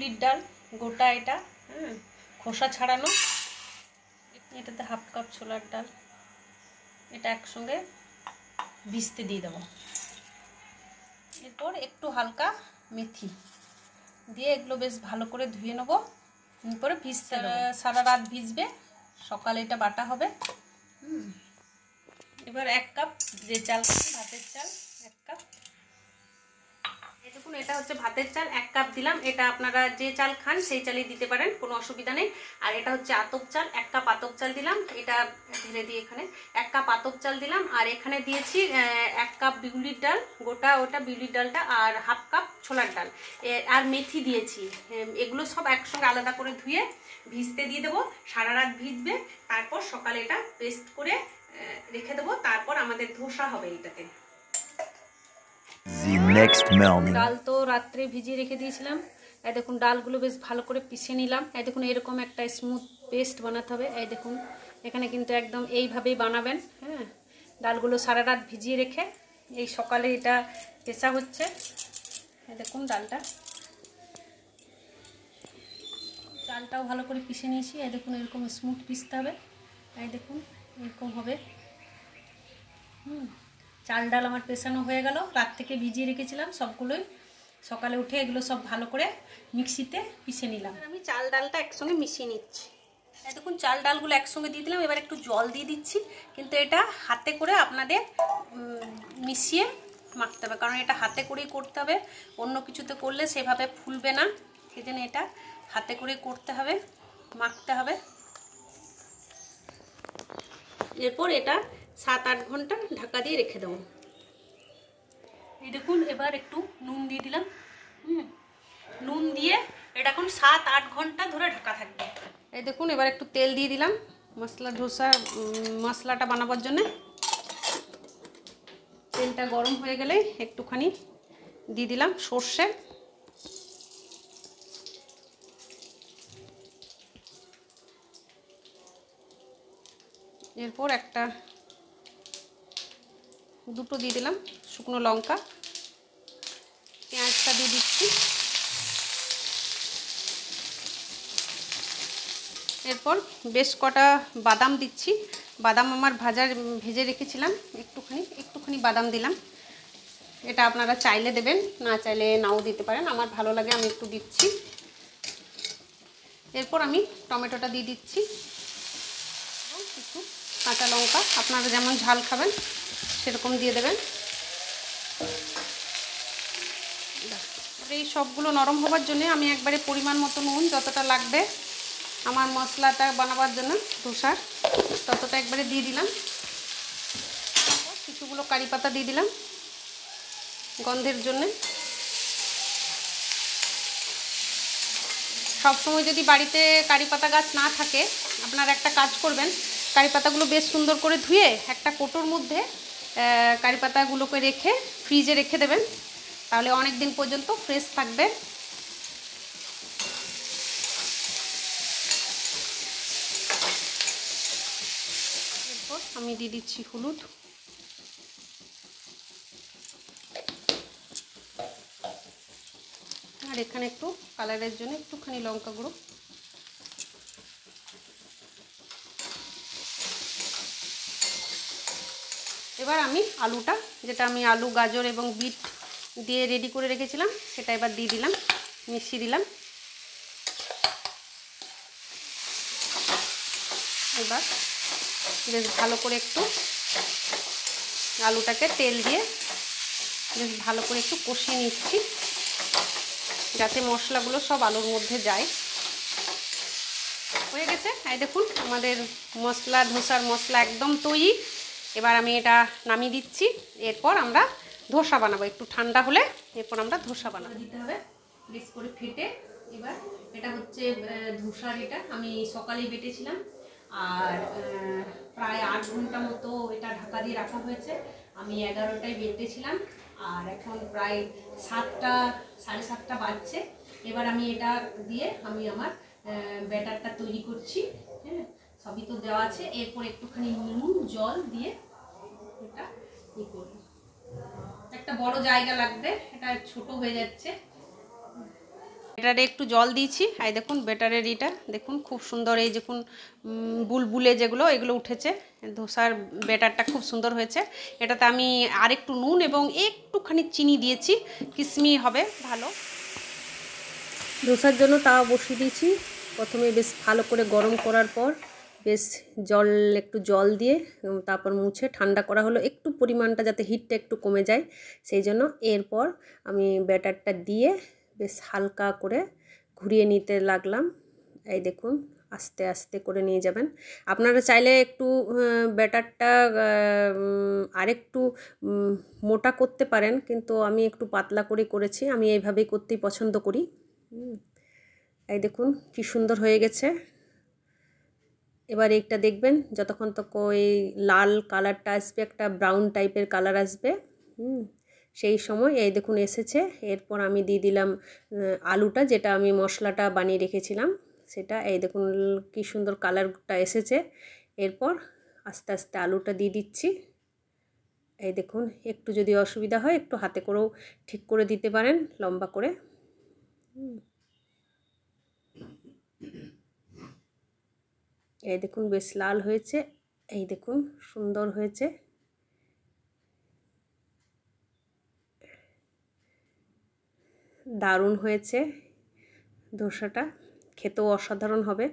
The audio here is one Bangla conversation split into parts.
বিউলির ডাল গোটা, এটা খোসা ছাড়ানো। এটাতে হাফ কাপ ছোলার ডাল, এটা একসঙ্গে ভিজতে দিয়ে দেবো। এরপর একটু হালকা মেথি দিয়ে এগুলো বেশ ভালো করে ধুয়ে নেবো, এরপরে ভিজতে দেবো। সারা রাত ভিজবে, সকালে এটা বাটা হবে। এবার 1 কাপ যে চাল, ভাতের চাল 1 কাপ। দেখুন এটা হচ্ছে ভাতের চাল 1 কাপ দিলাম। এটা আপনারা যে চাল খান সেই চালই দিতে পারেন, কোনো অসুবিধা নেই। আর এটা হচ্ছে আতপ চাল, 1 কাপ আতপ চাল দিলাম। এটা ঢেলে দিয়ে এখানে 1 কাপ আতপ চাল দিলাম। আর এখানে দিয়েছি 1 কাপ বিউলির ডাল গোটা, ওটা বিউলির ডালটা, আর হাফ কাপ ছোলার ডাল, আর মেথি দিয়েছি। এগুলো সব একসঙ্গে আলাদা করে ধুয়ে ভিজতে দিয়ে দেবো। সারা রাত ভিজবে, তারপর সকালে এটা পেস্ট করে রেখে দেবো। তারপর আমাদের ধোসা হবে এটাতে। ডাল তো রাত্রে ভিজিয়ে রেখে দিয়েছিলাম। এই দেখুন ডালগুলো বেশ ভালো করে পিষে নিলাম। এই দেখুন এরকম একটা স্মুথ পেস্ট বানাতে হবে। এই দেখুন এখানে কিন্তু একদম এইভাবেই বানাবেন। ডালগুলো সারা রাত ভিজিয়ে রেখে এই সকালে এটা পেশা হচ্ছে। এই দেখুন চালটাও ভালো করে পিষে নিয়েছি। এই দেখুন এরকম স্মুথ পিষতে হবে। এই দেখুন এরকম হবে। চাল ডাল আমার পেছানো হয়ে গেল। রাত থেকে ভিজিয়ে রেখেছিলাম সবগুলোই। সকালে উঠে এগুলো সব ভালো করে মিক্সিতে পিষে নিলাম। আমি চাল ডালটা একসঙ্গে মিশিয়ে নিচ্ছি। এই দেখুন চাল ডালগুলো একসঙ্গে দিয়ে দিলাম। এবার একটু জল দিয়ে দিচ্ছি, কিন্তু এটা হাতে করে আপনাদের মিশিয়ে মাখতে হবে, কারণ এটা হাতে করেই করতে হবে। অন্য কিছুতে করলে সেভাবে ফুলবে না, সেজন্য এটা হাতে করেই করতে হবে, মাখতে হবে। এরপর এটা 7-8 ঘন্টা ঢাকা দিয়ে রেখে দেবো। এই দেখুন এবার একটু নুন দিয়ে দিলাম। নুন দিয়ে এটা এখন 7-8 ঘন্টা ধরে ঢাকা থাকবে। এই দেখুন এবার একটু তেল দিয়ে দিলাম ধোসা মশলাটা বানাবার জন্য। তেলটা গরম হয়ে গেলে একটুখানি দিয়ে দিলাম সর্ষে। এরপর দুটো দিয়ে দিলাম শুকনো লঙ্কা, পেঁয়াজটা দিয়ে দিচ্ছি। এরপর বেশ কটা বাদাম দিচ্ছি। বাদাম আমার ভেজে রেখেছিলাম, একটুখানি বাদাম দিলাম। এটা আপনারা চাইলে দেবেন, না চাইলে নাও দিতে পারেন। আমার ভালো লাগে, আমি একটু দিচ্ছি। এরপর আমি টমেটোটা দিয়ে দিচ্ছি, একটু কাঁচা লঙ্কা, আপনারা যেমন ঝাল খাবেন সেরকম দিয়ে দেবেন। এই সবগুলো নরম হবার জন্য আমি একবারে পরিমাণ মতো নুন যতটা লাগবে আমার মশলাটা বানাবার জন্য ধোসার, ততটা একবারে দিয়ে দিলাম। কিছুগুলো কারি পাতা দিয়ে দিলাম গন্ধের জন্য। সবসময় যদি বাড়িতে কারি পাতা গাছ না থাকে, আপনারা একটা কাজ করবেন, কারি পাতাগুলো বেশ সুন্দর করে ধুয়ে একটা কোটোর মধ্যে কারি পাতাগুলোকে রেখে ফ্রিজে রেখে দেবেন, তাহলে অনেক দিন পর্যন্ত ফ্রেশ থাকবে। এরপর আমি দিয়ে দিচ্ছি হলুদ, আর এখানে একটু কালারের জন্য একটুখানি লঙ্কা গুঁড়ো। এবার আমি আলুটা, যেটা আমি আলু গাজর এবং বিট দিয়ে রেডি করে রেখেছিলাম, সেটা এবার দিয়ে দিলাম, মিশিয়ে দিলাম। এবার বেশ ভালো করে একটু আলুটাকে তেল দিয়ে বেশ ভালো করে একটু কষিয়ে নিচ্ছি, যাতে মশলাগুলো সব আলুর মধ্যে যায়। হয়ে গেছে। এই দেখুন আমাদের ধোসার মশলা একদম তৈরি। এবার আমি এটা নামিয়ে দিচ্ছি। এরপর আমরা ধোসা বানাবো। একটু ঠান্ডা হলে এরপর আমরা ধোসা বানাবো। দিতে হবে বেশ করে ফেটে। এবার এটা হচ্ছে ধোসার, এটা আমি সকালেই বেটেছিলাম, আর প্রায় 8 ঘন্টা মতো এটা ঢাকা দিয়ে রাখা হয়েছে। আমি 11টায় বেটেছিলাম, আর এখন প্রায় 7টা 7:30 বাজছে। এবার আমি এটা দিয়ে আমি আমার ব্যাটারটা তৈরি করছি। হ্যাঁ, সবই তো দেওয়া আছে। এরপর একটুখানি নুন জল দিয়ে এটা ই করব। একটা বড় জায়গা লাগবে, এটা ছোট হয়ে যাচ্ছে। ব্যাটারে একটু জল দিয়েছি, এই দেখুন ব্যাটারের এটা দেখুন খুব সুন্দর, এই দেখুন বুলবুলে যেগুলো এগুলো উঠেছে। ধোসার ব্যাটারটা খুব সুন্দর হয়েছে। এটাতে আমি আরেকটু নুন এবং একটুখানি চিনি দিয়েছি, কিশমি হবে ভালো। ধোসার জন্য তাওয়া বসিয়ে দিয়েছি। প্রথমে বেশ ভালো করে গরম করার পর বেশ একটু জল দিয়ে তারপর মুছে ঠান্ডা করা হলো, একটু পরিমাণটা যাতে হিটটা একটু কমে যায় সেই জন্য। এরপর আমি ব্যাটারটা দিয়ে বেশ হালকা করে ঘুরিয়ে নিতে লাগলাম। এই দেখুন আস্তে আস্তে করে নিয়ে যাবেন। আপনারা চাইলে একটু ব্যাটারটা আরেকটু মোটা করতে পারেন, কিন্তু আমি একটু পাতলা করে করেছি, আমি এইভাবেই করতেই পছন্দ করি। এই দেখুন কি সুন্দর হয়ে গেছে। এবার এইটা দেখবেন যতক্ষণ তক ওই লাল কালারটা আসবে, একটা ব্রাউন টাইপের কালার আসবে, সেই সময় এই দেখুন এসেছে। এরপর আমি দিয়ে দিলাম আলুটা, যেটা আমি মশলাটা বানিয়ে রেখেছিলাম সেটা। এই দেখুন কি সুন্দর কালারটা এসেছে। এরপর আস্তে আস্তে আলুটা দিয়ে দিচ্ছি। এই দেখুন একটু যদি অসুবিধা হয় একটু হাতে করেও ঠিক করে দিতে পারেন লম্বা করে। এই দেখুন বেশ লাল হয়েছে, এই দেখুন সুন্দর হয়েছে। দারুণ হয়েছে ধোসাটা, খেতেও অসাধারণ হবে।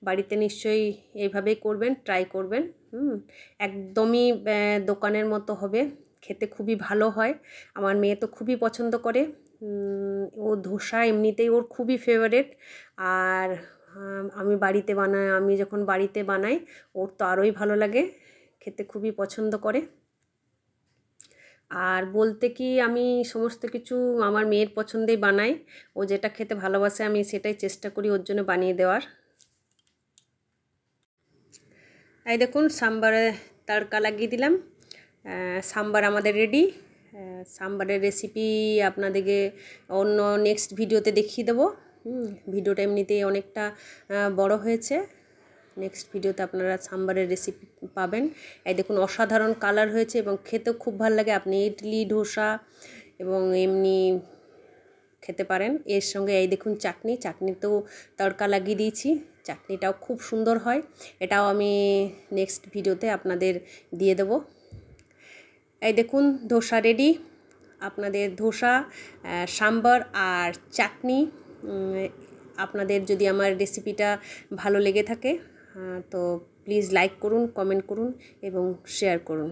বাড়িতে নিশ্চয়ই এইভাবেই করবেন, ট্রাই করবেন। একদমই দোকানের মতো হবে, খেতে খুবই ভালো হয়। আমার মেয়ে তো খুবই পছন্দ করে, ও ধোসা এমনিতেই ওর খুবই ফেভারিট। আর আমি যখন বাড়িতে বানাই ওর তো আরোই ভালো লাগে, খেতে খুবই পছন্দ করে। আর বলতে কি আমি সমস্ত কিছু আমার মেয়ের পছন্দেই বানাই, ও যেটা খেতে ভালোবাসে আমি সেটাই চেষ্টা করি ওর জন্য বানিয়ে দেওয়ার। এই দেখুন সাম্বারে তড়কা লাগিয়ে দিলাম, সাম্বার আমাদের রেডি। সাম্বারের রেসিপি আপনাদেরকে অন্য নেক্সট ভিডিওতে দেখিয়ে দেবো। ভিডিওটা এমনিতেই অনেকটা বড় হয়েছে, নেক্সট ভিডিওতে আপনারা সাম্বারের রেসিপি পাবেন। এই দেখুন অসাধারণ কালার হয়েছে এবং খেতেও খুব ভালো লাগে। আপনি ইডলি ধোসা এবং এমনি খেতে পারেন। এর সঙ্গে এই দেখুন চাটনিতেও তড়কা লাগিয়ে দিয়েছি, চাটনিটাও খুব সুন্দর হয়। এটাও আমি নেক্সট ভিডিওতে আপনাদের দিয়ে দেব। এই দেখুন ধোসা রেডি। আপনাদের ধোসা, সাম্বার আর চাটনি। আপনাদের যদি আমার রেসিপিটা ভালো লেগে থাকে তো প্লিজ লাইক করুন, কমেন্ট করুন এবং শেয়ার করুন।